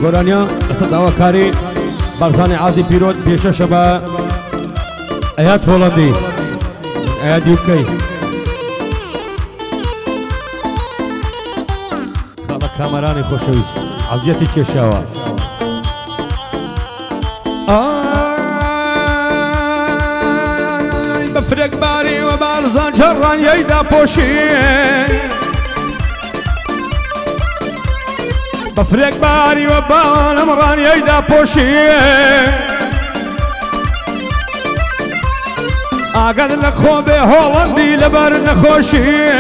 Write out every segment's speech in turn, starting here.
گۆرانیا لەسەر داواکاری بارزانی عازی پیرۆت پێشەشە بە ئەیاد هۆڵەندی ئەیادی وکەی خاڵە کامەرانی خۆشەویست عەزیەتی کێشاوە بە فرێکباری و بارزان جەڕانیەیدا پۆشین بفرق باری و بان امران ییدا پوشی آگد نخو به هولندی لبر نخوشی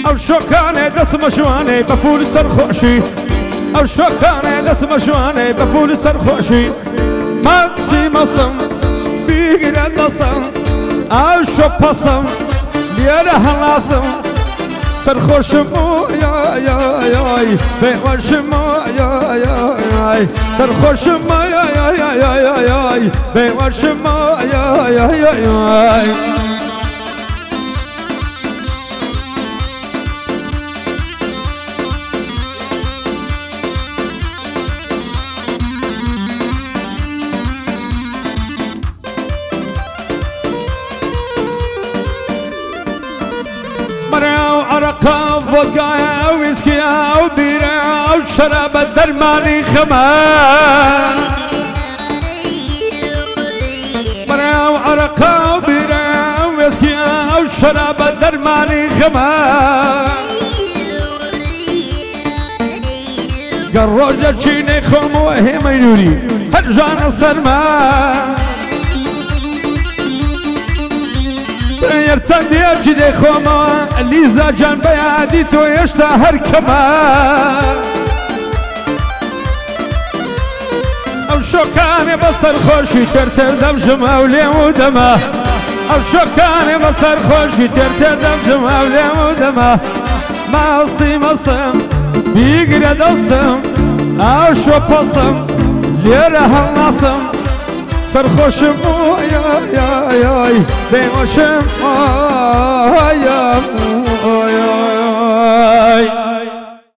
او شوکانه دست مشوانه بفول سرخوشی او شوکانه دست مشوانه بفول سرخوشی ماستی مصم بیگره دستم او شو پسم لیره هلاسم سرخوشم یا یا یا بیوشم یا یا یا سرخوشم یا یا یا یا یا بیوشم یا یا یا یا عرقا فودقا ويسكيا وبيرا وشراب الدرماني خمار مرا وعرقا وبيرا ويسكيا وشراب الدرماني خمار قرر جتشيني خوم وهي مينوري هرجان السرمان يرتن ديرجي دي خوما ليزا جان بيادي تو يشتا هركما او شوكاني بصر خوشي ترتر دم جمع وليم ودما او شوكاني بصر خوشي ترتر دم جمع وليم ودما ما اصطي مصم بيقرا دستم او شو بصم ليره النصم سرخوشم یا یا یا بیمشم یا یا یا